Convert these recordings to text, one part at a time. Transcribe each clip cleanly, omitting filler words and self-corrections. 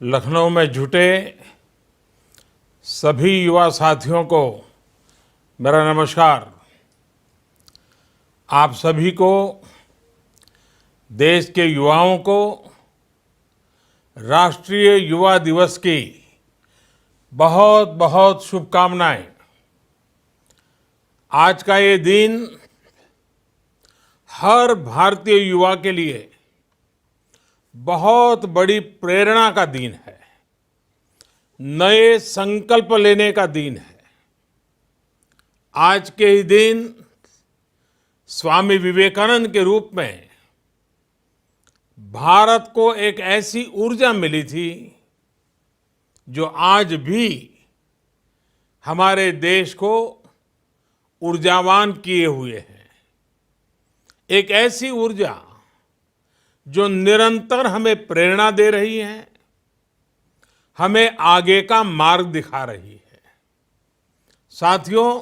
लखनऊ में जुटे सभी युवा साथियों को मेरा नमस्कार। आप सभी को, देश के युवाओं को राष्ट्रीय युवा दिवस की बहुत बहुत शुभकामनाएं। आज का ये दिन हर भारतीय युवा के लिए बहुत बड़ी प्रेरणा का दिन है, नए संकल्प लेने का दिन है। आज के ही दिन स्वामी विवेकानंद के रूप में भारत को एक ऐसी ऊर्जा मिली थी जो आज भी हमारे देश को ऊर्जावान किए हुए है। एक ऐसी ऊर्जा जो निरंतर हमें प्रेरणा दे रही है, हमें आगे का मार्ग दिखा रही है। साथियों,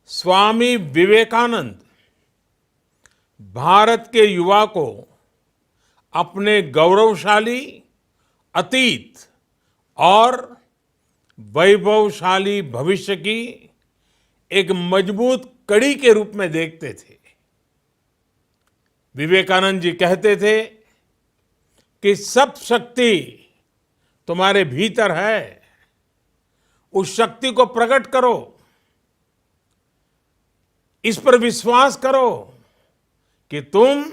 स्वामी विवेकानंद भारत के युवा को अपने गौरवशाली अतीत और वैभवशाली भविष्य की एक मजबूत कड़ी के रूप में देखते थे। विवेकानंद जी कहते थे कि सब शक्ति तुम्हारे भीतर है, उस शक्ति को प्रकट करो, इस पर विश्वास करो कि तुम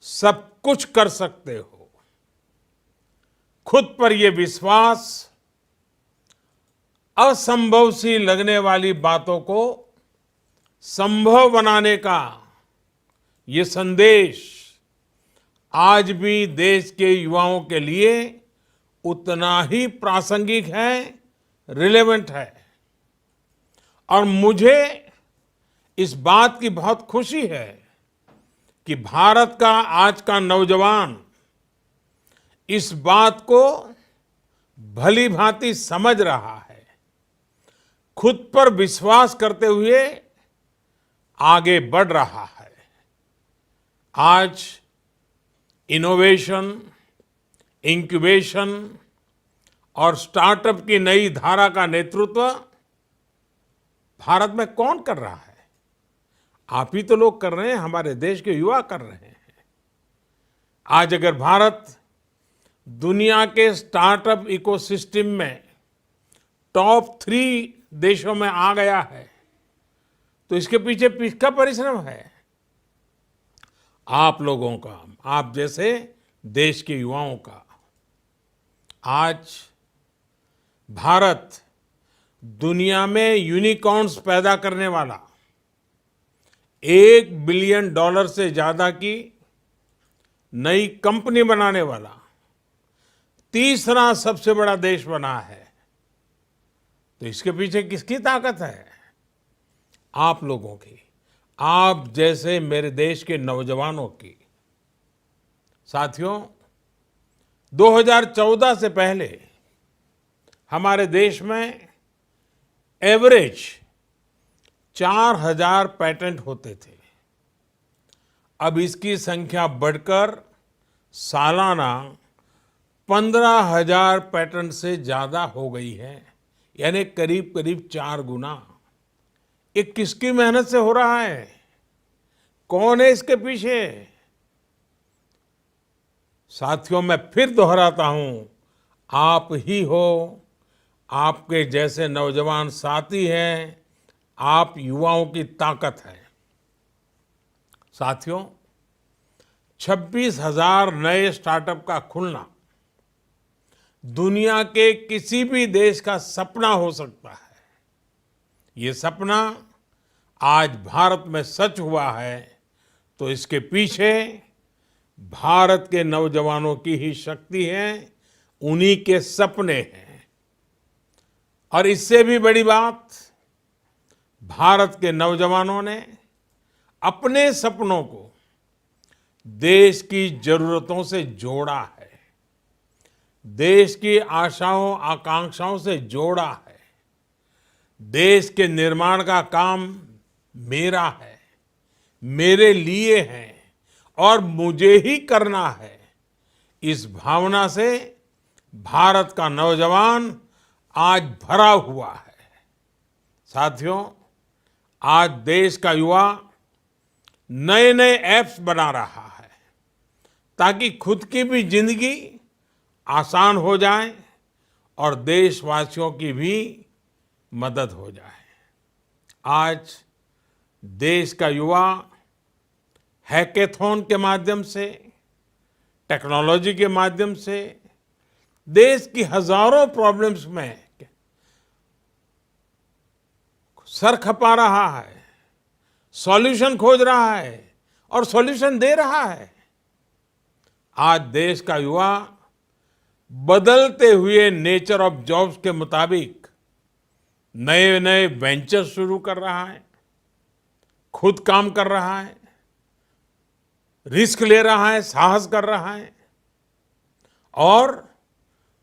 सब कुछ कर सकते हो। खुद पर यह विश्वास असंभव सी लगने वाली बातों को संभव बनाने का ये संदेश आज भी देश के युवाओं के लिए उतना ही प्रासंगिक है, रिलेवेंट है। और मुझे इस बात की बहुत खुशी है कि भारत का आज का नौजवान इस बात को भली भांति समझ रहा है, खुद पर विश्वास करते हुए आगे बढ़ रहा है। आज इनोवेशन, इंक्यूबेशन और स्टार्टअप की नई धारा का नेतृत्व भारत में कौन कर रहा है? आप ही तो लोग कर रहे हैं, हमारे देश के युवा कर रहे हैं। आज अगर भारत दुनिया के स्टार्टअप इकोसिस्टम में टॉप 3 देशों में आ गया है, तो इसके पीछे किसका परिश्रम है? आप लोगों का, आप जैसे देश के युवाओं का। आज भारत दुनिया में यूनिकॉर्न्स पैदा करने वाला, $1 बिलियन से ज्यादा की नई कंपनी बनाने वाला तीसरा सबसे बड़ा देश बना है। तो इसके पीछे किसकी ताकत है? आप लोगों की, आप जैसे मेरे देश के नौजवानों की। साथियों, 2014 से पहले हमारे देश में एवरेज 4000 पेटेंट होते थे। अब इसकी संख्या बढ़कर सालाना 15,000 पेटेंट से ज्यादा हो गई है, यानी करीब करीब 4 गुना। ये किसकी मेहनत से हो रहा है? कौन है इसके पीछे? साथियों, मैं फिर दोहराता हूं, आप ही हो। आपके जैसे नौजवान साथी हैं, आप युवाओं की ताकत है। साथियों, 26,000 नए स्टार्टअप का खुलना दुनिया के किसी भी देश का सपना हो सकता है। ये सपना आज भारत में सच हुआ है, तो इसके पीछे भारत के नौजवानों की ही शक्ति है, उन्हीं के सपने हैं। और इससे भी बड़ी बात, भारत के नौजवानों ने अपने सपनों को देश की जरूरतों से जोड़ा है, देश की आशाओं आकांक्षाओं से जोड़ा है। देश के निर्माण का काम मेरा है, मेरे लिए है और मुझे ही करना है। इस भावना से भारत का नौजवान आज भरा हुआ है। साथियों, आज देश का युवा नए नए ऐप्स बना रहा है ताकि खुद की भी जिंदगी आसान हो जाए और देशवासियों की भी मदद हो जाए। आज देश का युवा हैकेथॉन के माध्यम से, टेक्नोलॉजी के माध्यम से देश की हजारों प्रॉब्लम्स में सर खपा रहा है, सॉल्यूशन खोज रहा है और सॉल्यूशन दे रहा है। आज देश का युवा बदलते हुए नेचर ऑफ जॉब्स के मुताबिक नए नए वेंचर शुरू कर रहा है, खुद काम कर रहा है, रिस्क ले रहा है, साहस कर रहा है और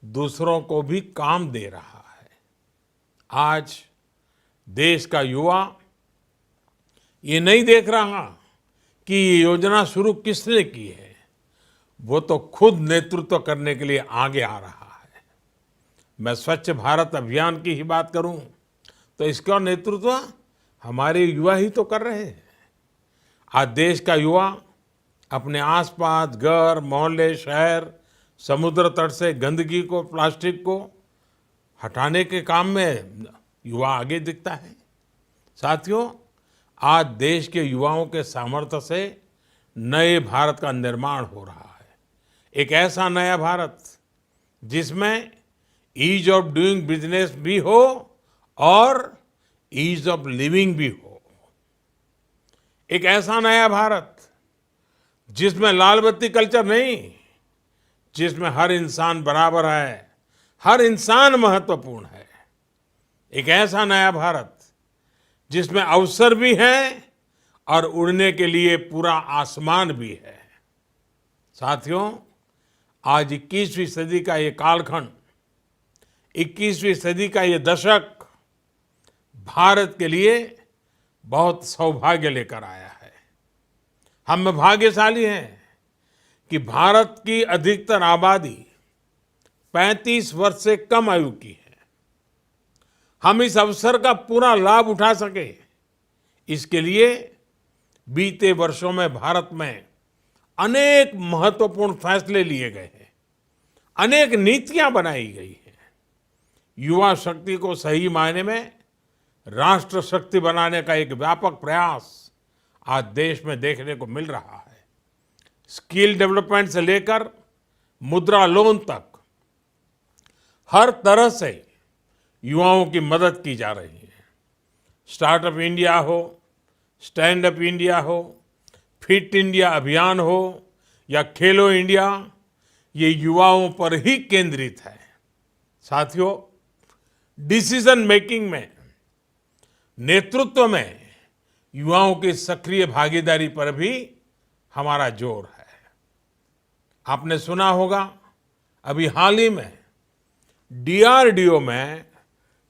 दूसरों को भी काम दे रहा है। आज देश का युवा ये नहीं देख रहा कि ये योजना शुरू किसने की है, वो तो खुद नेतृत्व करने के लिए आगे आ रहा है। मैं स्वच्छ भारत अभियान की ही बात करूं तो इसका नेतृत्व हमारे युवा ही तो कर रहे हैं। आज देश का युवा अपने आसपास घर, मोहल्ले, शहर, समुद्र तट से गंदगी को, प्लास्टिक को हटाने के काम में युवा आगे दिखता है। साथियों, आज देश के युवाओं के सामर्थ्य से नए भारत का निर्माण हो रहा है। एक ऐसा नया भारत जिसमें ईज ऑफ डूइंग बिजनेस भी हो और ईज ऑफ लिविंग भी हो। एक ऐसा नया भारत जिसमें लाल बत्ती कल्चर नहीं, जिसमें हर इंसान बराबर है, हर इंसान महत्वपूर्ण है। एक ऐसा नया भारत जिसमें अवसर भी है और उड़ने के लिए पूरा आसमान भी है। साथियों, आज 21वीं सदी का ये कालखंड, 21वीं सदी का ये दशक भारत के लिए बहुत सौभाग्य लेकर आया है। हम भाग्यशाली हैं कि भारत की अधिकतर आबादी 35 वर्ष से कम आयु की है। हम इस अवसर का पूरा लाभ उठा सके, इसके लिए बीते वर्षों में भारत में अनेक महत्वपूर्ण फैसले लिए गए हैं, अनेक नीतियां बनाई गई हैं। युवा शक्ति को सही मायने में राष्ट्र शक्ति बनाने का एक व्यापक प्रयास आज देश में देखने को मिल रहा है। स्किल डेवलपमेंट से लेकर मुद्रा लोन तक हर तरह से युवाओं की मदद की जा रही है। स्टार्टअप इंडिया हो, स्टैंड अप इंडिया हो, फिट इंडिया अभियान हो या खेलो इंडिया, ये युवाओं पर ही केंद्रित है। साथियों, डिसीजन मेकिंग में, नेतृत्व में युवाओं की सक्रिय भागीदारी पर भी हमारा जोर है। आपने सुना होगा, अभी हाल ही में डीआरडीओ में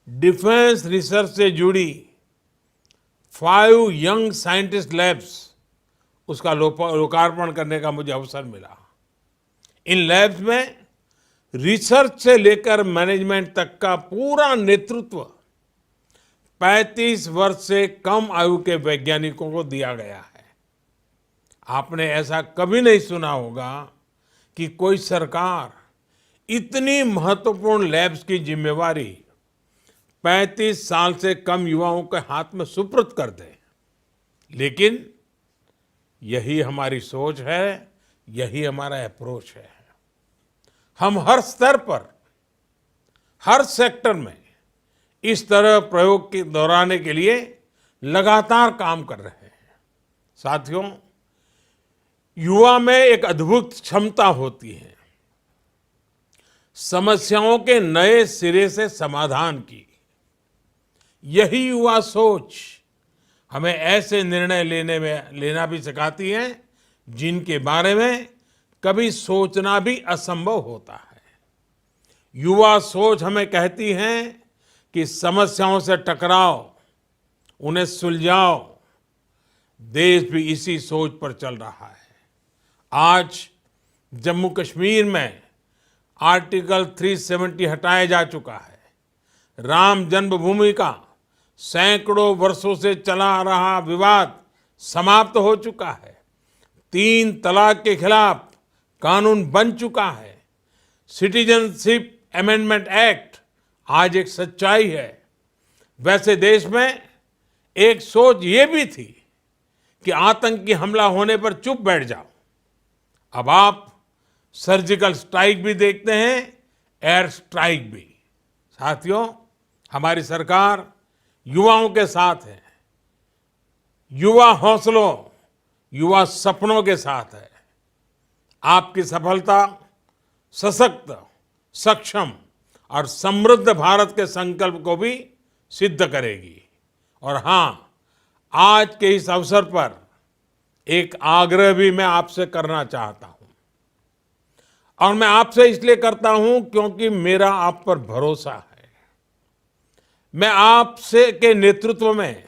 डिफेंस रिसर्च से जुड़ी 5 यंग साइंटिस्ट लैब्स, उसका लोकार्पण करने का मुझे अवसर मिला। इन लैब्स में रिसर्च से लेकर मैनेजमेंट तक का पूरा नेतृत्व 35 वर्ष से कम आयु के वैज्ञानिकों को दिया गया है। आपने ऐसा कभी नहीं सुना होगा कि कोई सरकार इतनी महत्वपूर्ण लैब्स की जिम्मेवारी 35 साल से कम युवाओं के हाथ में सुपुर्द कर दे। लेकिन यही हमारी सोच है, यही हमारा अप्रोच है। हम हर स्तर पर, हर सेक्टर में इस तरह प्रयोग के दोहराने के लिए लगातार काम कर रहे हैं। साथियों, युवा में एक अद्भुत क्षमता होती है समस्याओं के नए सिरे से समाधान की। यही युवा सोच हमें ऐसे निर्णय लेना भी सिखाती है जिनके बारे में कभी सोचना भी असंभव होता है। युवा सोच हमें कहती है कि समस्याओं से टकराओ, उन्हें सुलझाओ। देश भी इसी सोच पर चल रहा है। आज जम्मू कश्मीर में आर्टिकल 370 हटाया जा चुका है। राम जन्मभूमि का सैकड़ों वर्षों से चला आ रहा विवाद समाप्त हो चुका है। 3 तलाक के खिलाफ कानून बन चुका है। सिटीजनशिप अमेंडमेंट एक्ट आज एक सच्चाई है। वैसे देश में एक सोच ये भी थी कि आतंकी हमला होने पर चुप बैठ जाओ। अब आप सर्जिकल स्ट्राइक भी देखते हैं, एयर स्ट्राइक भी। साथियों, हमारी सरकार युवाओं के साथ है, युवा हौसलों, युवा सपनों के साथ है। आपकी सफलता सशक्त, सक्षम और समृद्ध भारत के संकल्प को भी सिद्ध करेगी। और हाँ, आज के इस अवसर पर एक आग्रह भी मैं आपसे करना चाहता हूं, और मैं आपसे इसलिए करता हूं क्योंकि मेरा आप पर भरोसा है। मैं आपसे के नेतृत्व में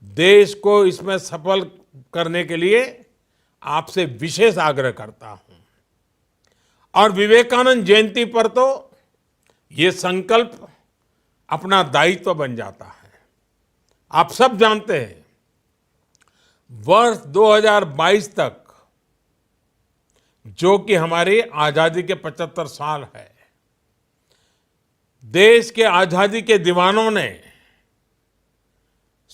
देश को इसमें सफल करने के लिए आपसे विशेष आग्रह करता हूं। और विवेकानंद जयंती पर तो ये संकल्प अपना दायित्व बन जाता है। आप सब जानते हैं, वर्ष 2022 तक, जो कि हमारी आजादी के 75 साल है, देश के आजादी के दीवानों ने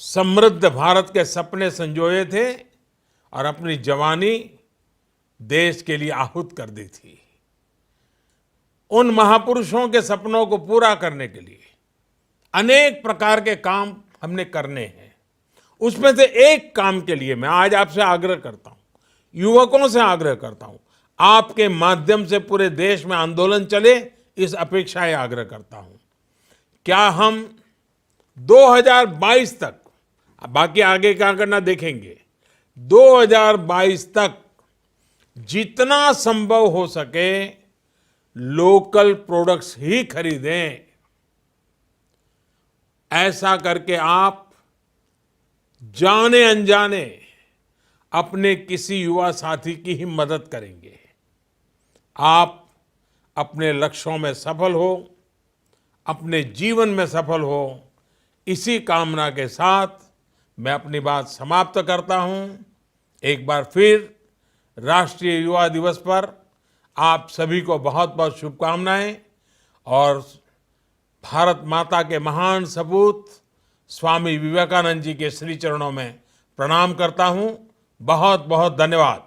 समृद्ध भारत के सपने संजोए थे और अपनी जवानी देश के लिए आहूत कर दी थी। उन महापुरुषों के सपनों को पूरा करने के लिए अनेक प्रकार के काम हमने करने हैं। उसमें से एक काम के लिए मैं आज आपसे आग्रह करता हूं, युवकों से आग्रह करता हूं, आपके माध्यम से पूरे देश में आंदोलन चले, इस अपेक्षाएं आग्रह करता हूं। क्या हम 2022 तक, बाकी आगे क्या करना देखेंगे, 2022 तक जितना संभव हो सके लोकल प्रोडक्ट्स ही खरीदें। ऐसा करके आप जाने अनजाने अपने किसी युवा साथी की ही मदद करेंगे। आप अपने लक्ष्यों में सफल हो, अपने जीवन में सफल हो, इसी कामना के साथ मैं अपनी बात समाप्त करता हूं। एक बार फिर राष्ट्रीय युवा दिवस पर आप सभी को बहुत बहुत शुभकामनाएं, और भारत माता के महान सपूत स्वामी विवेकानंद जी के श्री चरणों में प्रणाम करता हूं। बहुत बहुत धन्यवाद।